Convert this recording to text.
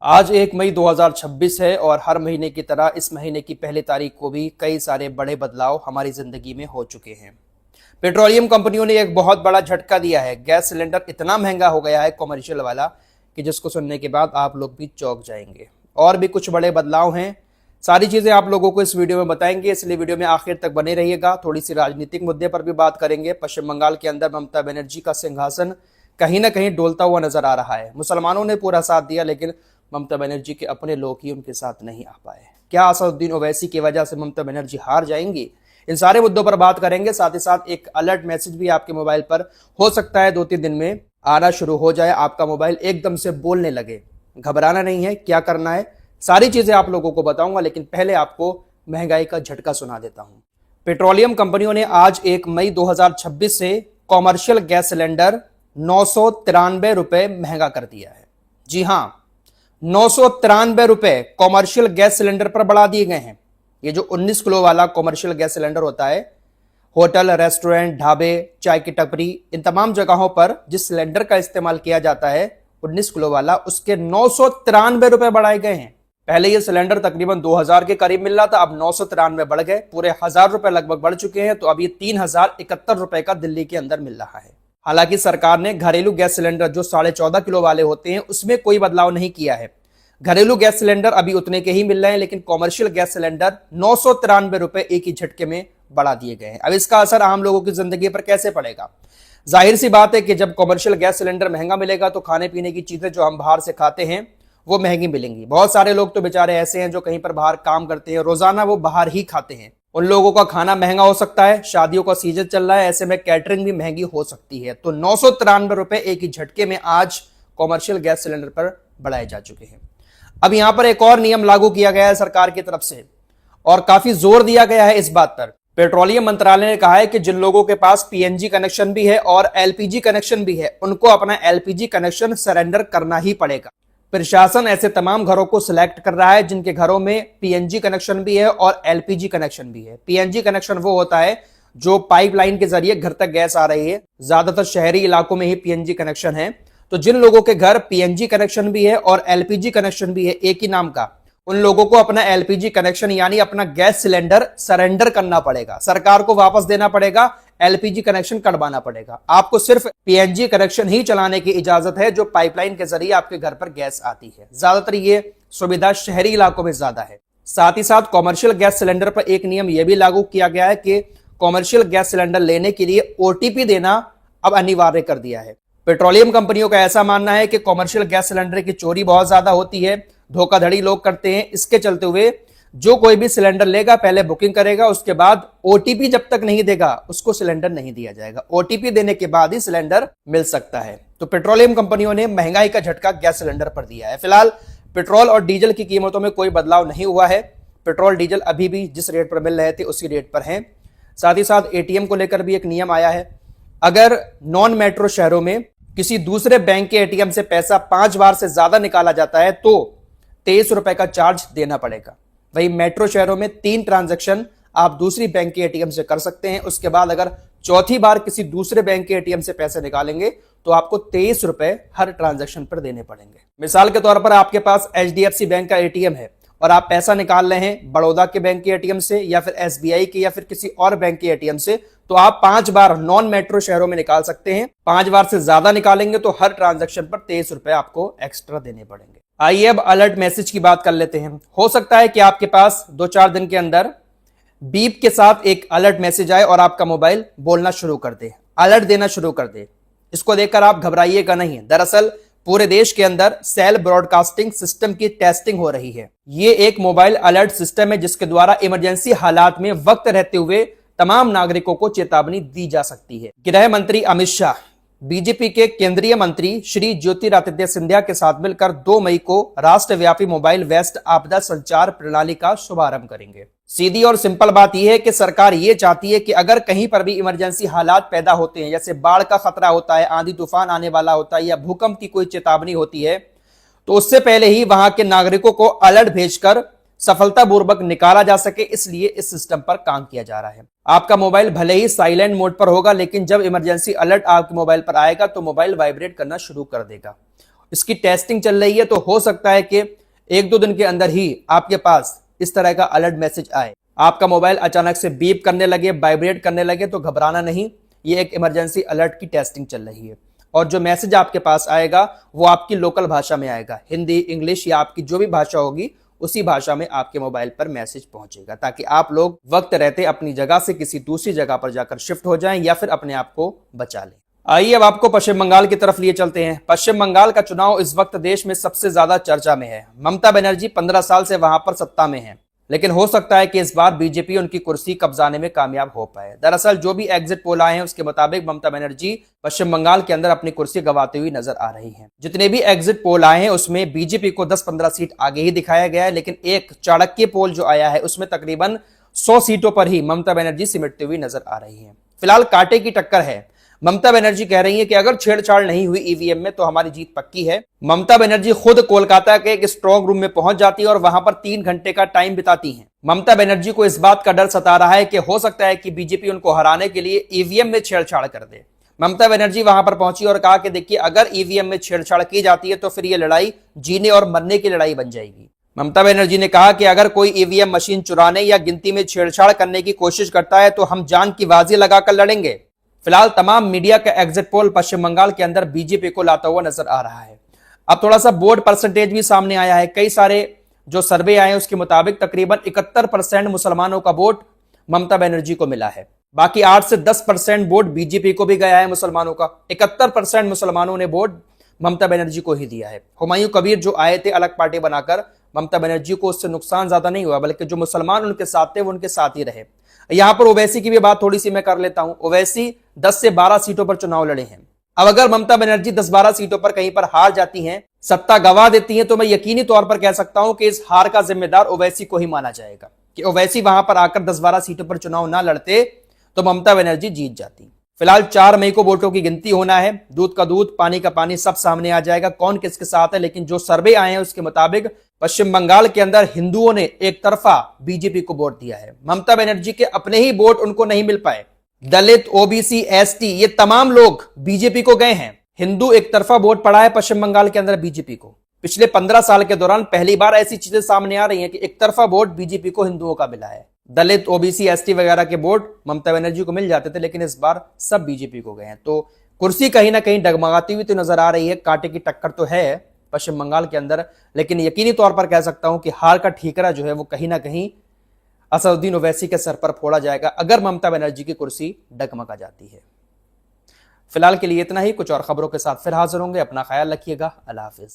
आज 1 मई 2026 है और हर महीने की तरह इस महीने की पहली तारीख को भी कई सारे बड़े बदलाव हमारी जिंदगी में हो चुके हैं। पेट्रोलियम कंपनियों ने एक बहुत बड़ा झटका दिया है। गैस सिलेंडर इतना महंगा हो गया है कमर्शियल वाला कि जिसको सुनने के बाद आप लोग भी चौंक जाएंगे। और भी कुछ बड़े बदलाव हैं, सारी चीजें आप लोगों को इस वीडियो में बताएंगे, इसलिए वीडियो में आखिर तक बने रहिएगा। थोड़ी सी राजनीतिक मुद्दे पर भी बात करेंगे। पश्चिम बंगाल के अंदर ममता बनर्जी का सिंहासन कहीं ना कहीं डोलता हुआ नजर आ रहा है। मुसलमानों ने पूरा साथ दिया, लेकिन ममता बनर्जी के अपने लोग ही उनके साथ नहीं आ पाए। क्या असदुद्दीन ओवैसी की वजह से ममता बनर्जी हार जाएंगी? इन सारे मुद्दों पर बात करेंगे। साथ ही साथ एक अलर्ट मैसेज भी आपके मोबाइल पर हो सकता है 2-3 दिन में आना शुरू हो जाए, आपका मोबाइल एकदम से बोलने लगे। घबराना नहीं है, क्या करना है सारी चीजें आप लोगों को बताऊंगा, लेकिन पहले आपको महंगाई का झटका सुना देता हूं। पेट्रोलियम कंपनियों ने आज 1 मई 2026 से कॉमर्शियल गैस सिलेंडर 993 रुपए महंगा कर दिया है। जी हां, 993 रुपए कॉमर्शियल गैस सिलेंडर पर बढ़ा दिए गए हैं। ये जो 19 किलो वाला कॉमर्शियल गैस सिलेंडर होता है, होटल, रेस्टोरेंट, ढाबे, चाय की टपरी, इन तमाम जगहों पर जिस सिलेंडर का इस्तेमाल किया जाता है 19 किलो वाला, उसके 993 रुपए बढ़ाए गए हैं। पहले ये सिलेंडर तकरीबन 2000 के करीब मिल रहा था, अब 993 बढ़ गए, पूरे 1000 रुपए लगभग बढ़ चुके हैं। तो अब ये 3071 रुपए का दिल्ली के अंदर मिल रहा है। हालांकि सरकार ने घरेलू गैस सिलेंडर जो 14.5 किलो वाले होते हैं उसमें कोई बदलाव नहीं किया है। घरेलू गैस सिलेंडर अभी उतने के ही मिल रहे हैं, लेकिन कॉमर्शियल गैस सिलेंडर 993 रुपए एक ही झटके में बढ़ा दिए गए हैं। अब इसका असर आम लोगों की जिंदगी पर कैसे पड़ेगा? जाहिर सी बात है कि जब कॉमर्शियल गैस सिलेंडर महंगा मिलेगा तो खाने पीने की चीजें जो हम बाहर से खाते हैं वो महंगी मिलेंगी। बहुत सारे लोग तो बेचारे ऐसे हैं जो कहीं पर बाहर काम करते हैं, रोजाना वो बाहर ही खाते हैं। उन लोगों का खाना महंगा हो सकता है। शादियों का सीजन चल रहा है, ऐसे में कैटरिंग भी महंगी हो सकती है। तो 993 रुपए एक ही झटके में आज कॉमर्शियल गैस सिलेंडर पर बढ़ाए जा चुके हैं। अब यहां पर एक और नियम लागू किया गया है सरकार की तरफ से, और काफी जोर दिया गया है इस बात पर। पेट्रोलियम मंत्रालय ने कहा है कि जिन लोगों के पास पीएनजी कनेक्शन भी है और एलपीजी कनेक्शन भी है, उनको अपना एलपीजी कनेक्शन सरेंडर करना ही पड़ेगा। प्रशासन ऐसे तमाम घरों को सिलेक्ट कर रहा है जिनके घरों में पीएनजी कनेक्शन भी है और एलपीजी कनेक्शन भी है। पीएनजी कनेक्शन वो होता है जो पाइपलाइन के जरिए घर तक गैस आ रही है। ज्यादातर शहरी इलाकों में ही पीएनजी कनेक्शन है। तो जिन लोगों के घर पीएनजी कनेक्शन भी है और एलपीजी कनेक्शन भी है एक ही नाम का, उन लोगों को अपना एलपीजी कनेक्शन यानी अपना गैस सिलेंडर सरेंडर करना पड़ेगा। सरकार को वापस देना पड़ेगा, एलपीजी कनेक्शन कटवाना पड़ेगा। आपको सिर्फ पीएनजी कनेक्शन ही चलाने की इजाजत है जो पाइपलाइन के जरिए आपके घर पर गैस आती है। ज्यादातर ये सुविधा शहरी इलाकों में ज्यादा है। साथ ही साथ कॉमर्शियल गैस सिलेंडर पर एक नियम यह भी लागू किया गया है कि कॉमर्शियल गैस सिलेंडर लेने के लिए ओटीपी देना अब अनिवार्य कर दिया है। पेट्रोलियम कंपनियों का ऐसा मानना है कि कॉमर्शियल गैस सिलेंडर की चोरी बहुत ज्यादा होती है, धोखाधड़ी लोग करते हैं। इसके चलते हुए जो कोई भी सिलेंडर लेगा पहले बुकिंग करेगा, उसके बाद ओटीपी जब तक नहीं देगा उसको सिलेंडर नहीं दिया जाएगा। ओटीपी देने के बाद ही सिलेंडर मिल सकता है। तो पेट्रोलियम कंपनियों ने महंगाई का झटका गैस सिलेंडर पर दिया है। फिलहाल पेट्रोल और डीजल की कीमतों में कोई बदलाव नहीं हुआ है। पेट्रोल डीजल अभी भी जिस रेट पर मिल रहे थे उसी रेट पर हैं। साथ ही साथ एटीएम को लेकर भी एक नियम आया है। अगर नॉन मेट्रो शहरों में किसी दूसरे बैंक के एटीएम से पैसा 5 बार से ज्यादा निकाला जाता है तो 23 रुपए का चार्ज देना पड़ेगा। वही मेट्रो शहरों में 3 ट्रांजैक्शन आप दूसरी बैंक के एटीएम से कर सकते हैं। उसके बाद अगर चौथी बार किसी दूसरे बैंक के एटीएम से पैसे निकालेंगे तो आपको 23 रुपए हर ट्रांजैक्शन पर देने पड़ेंगे। मिसाल के तौर पर आपके पास एचडीएफसी बैंक का एटीएम है और आप पैसा निकाल रहे हैं बड़ौदा के बैंक के एटीएम से या फिर एसबीआई के या फिर किसी और बैंक के एटीएम से, तो आप 5 बार नॉन मेट्रो शहरों में निकाल सकते हैं। 5 बार से ज्यादा निकालेंगे तो हर ट्रांजैक्शन पर 23 रुपए आपको एक्स्ट्रा देने पड़ेंगे। आइए अब अलर्ट मैसेज की बात कर लेते हैं। हो सकता है कि आपके पास 2-4 दिन के अंदर बीप के साथ एक अलर्ट मैसेज आए और आपका मोबाइल बोलना शुरू कर दे, अलर्ट देना शुरू कर दे। इसको देखकर आप घबराइएगा नहीं। दरअसल पूरे देश के अंदर सेल ब्रॉडकास्टिंग सिस्टम की टेस्टिंग हो रही है। ये एक मोबाइल अलर्ट सिस्टम है जिसके द्वारा इमरजेंसी हालात में वक्त रहते हुए तमाम नागरिकों को चेतावनी दी जा सकती है। गृह मंत्री अमित शाह बीजेपी के केंद्रीय मंत्री श्री ज्योतिरादित्य सिंधिया के साथ मिलकर 2 मई को राष्ट्रव्यापी मोबाइल वेस्ट आपदा संचार प्रणाली का शुभारंभ करेंगे। सीधी और सिंपल बात यह है कि सरकार ये चाहती है कि अगर कहीं पर भी इमरजेंसी हालात पैदा होते हैं, जैसे बाढ़ का खतरा होता है, आंधी तूफान आने वाला होता है या भूकंप की कोई चेतावनी होती है, तो उससे पहले ही वहां के नागरिकों को अलर्ट भेजकर सफलतापूर्वक निकाला जा सके, इसलिए इस सिस्टम पर काम किया जा रहा है। आपका मोबाइल भले ही साइलेंट मोड पर होगा, लेकिन जब इमरजेंसी अलर्ट आपके मोबाइल पर आएगा तो मोबाइल वाइब्रेट करना शुरू कर देगा। इसकी टेस्टिंग चल रही है, तो हो सकता है कि 1-2 दिन के अंदर ही आपके पास इस तरह का अलर्ट मैसेज आए। आपका मोबाइल अचानक से बीप करने लगे, वाइब्रेट करने लगे, तो घबराना नहीं, ये एक इमरजेंसी अलर्ट की टेस्टिंग चल रही है। और जो मैसेज आपके पास आएगा वो आपकी लोकल भाषा में आएगा, हिंदी, इंग्लिश या आपकी जो भी भाषा होगी उसी भाषा में आपके मोबाइल पर मैसेज पहुंचेगा, ताकि आप लोग वक्त रहते अपनी जगह से किसी दूसरी जगह पर जाकर शिफ्ट हो जाएं या फिर अपने आप को बचा लें। आइए अब आपको पश्चिम बंगाल की तरफ लिए चलते हैं। पश्चिम बंगाल का चुनाव इस वक्त देश में सबसे ज्यादा चर्चा में है। ममता बनर्जी 15 साल से वहां पर सत्ता में है, लेकिन हो सकता है कि इस बार बीजेपी उनकी कुर्सी कब्जाने में कामयाब हो पाए। दरअसल जो भी एग्जिट पोल आए हैं उसके मुताबिक ममता बनर्जी पश्चिम बंगाल के अंदर अपनी कुर्सी गंवाती हुई नजर आ रही हैं। जितने भी एग्जिट पोल आए हैं उसमें बीजेपी को 10-15 सीट आगे ही दिखाया गया है, लेकिन एक चाणक्य पोल जो आया है उसमें तकरीबन 100 सीटों पर ही ममता बनर्जी सिमटती हुई नजर आ रही है। फिलहाल कांटे की टक्कर है। ममता बनर्जी कह रही है कि अगर छेड़छाड़ नहीं हुई ईवीएम में तो हमारी जीत पक्की है। ममता बनर्जी खुद कोलकाता के एक स्ट्रांग रूम में पहुंच जाती है और वहां पर 3 घंटे का टाइम बिताती हैं। ममता बनर्जी को इस बात का डर सता रहा है कि हो सकता है कि बीजेपी उनको हराने के लिए ईवीएम में छेड़छाड़ कर दे। ममता बनर्जी वहां पर पहुंची और कहा कि देखिए, अगर ईवीएम में छेड़छाड़ की जाती है तो फिर यह लड़ाई जीने और मरने की लड़ाई बन जाएगी। ममता बनर्जी ने कहा कि अगर कोई ईवीएम मशीन चुराने या गिनती में छेड़छाड़ करने की कोशिश करता है तो हम जान की बाजी लगाकर लड़ेंगे। फिलहाल तमाम मीडिया का एग्जिट पोल पश्चिम बंगाल के अंदर बीजेपी को लाता हुआ नजर आ रहा है। अब थोड़ा सा वोट परसेंटेज भी सामने आया है। कई सारे जो सर्वे आए हैं उसके मुताबिक तकरीबन 71% मुसलमानों का वोट ममता बनर्जी को मिला है। बाकी 8 से 10% वोट बीजेपी को भी गया है मुसलमानों का। 71% मुसलमानों ने वोट ममता बनर्जी को ही दिया है। हुमायूं कबीर जो आए थे अलग पार्टी बनाकर, ममता बनर्जी को उससे नुकसान ज्यादा नहीं हुआ, बल्कि जो मुसलमान उनके साथ थे वो उनके साथ ही रहे। यहां पर ओवैसी की भी बात थोड़ी सी मैं कर लेता हूं। ओवैसी 10 से 12 सीटों पर चुनाव लड़े हैं। अब अगर ममता बनर्जी 10-12 सीटों पर कहीं पर हार जाती हैं, सत्ता गंवा देती हैं, तो मैं यकीनी तौर पर कह सकता हूं कि इस हार का जिम्मेदार ओवैसी को ही माना जाएगा कि ओवैसी वहां पर आकर 10-12 सीटों पर चुनाव ना लड़ते तो ममता बनर्जी जीत जाती। फिलहाल 4 मई को वोटों की गिनती होना है। दूध का दूध, पानी का पानी सब सामने आ जाएगा कौन किसके साथ है। लेकिन जो सर्वे आए हैं उसके मुताबिक पश्चिम बंगाल के अंदर हिंदुओं ने एक तरफा बीजेपी को वोट दिया है। ममता बनर्जी के अपने ही वोट उनको नहीं मिल पाए। दलित, ओबीसी, एसटी ये तमाम लोग बीजेपी को गए हैं। हिंदू एक तरफा वोट पड़ा है पश्चिम बंगाल के अंदर बीजेपी को। पिछले 15 साल के दौरान पहली बार ऐसी चीजें सामने आ रही हैं कि एक तरफा वोट बीजेपी को हिंदुओं का मिला है। दलित, ओबीसी, एसटी वगैरह के वोट ममता बनर्जी को मिल जाते थे, लेकिन इस बार सब बीजेपी को गए हैं। तो कुर्सी कहीं ना कहीं डगमगाती हुई तो नजर आ रही है। कांटे की टक्कर तो है पश्चिम बंगाल के अंदर, लेकिन यकीनी तौर पर कह सकता हूं कि हार का ठीकरा जो है वो कहीं ना कहीं असदुद्दीन ओवैसी के सर पर फोड़ा जाएगा अगर ममता बनर्जी की कुर्सी डगमगा जाती है। फिलहाल के लिए इतना ही। कुछ और खबरों के साथ फिर हाजिर होंगे। अपना ख्याल रखिएगा। अल्लाह हाफिज।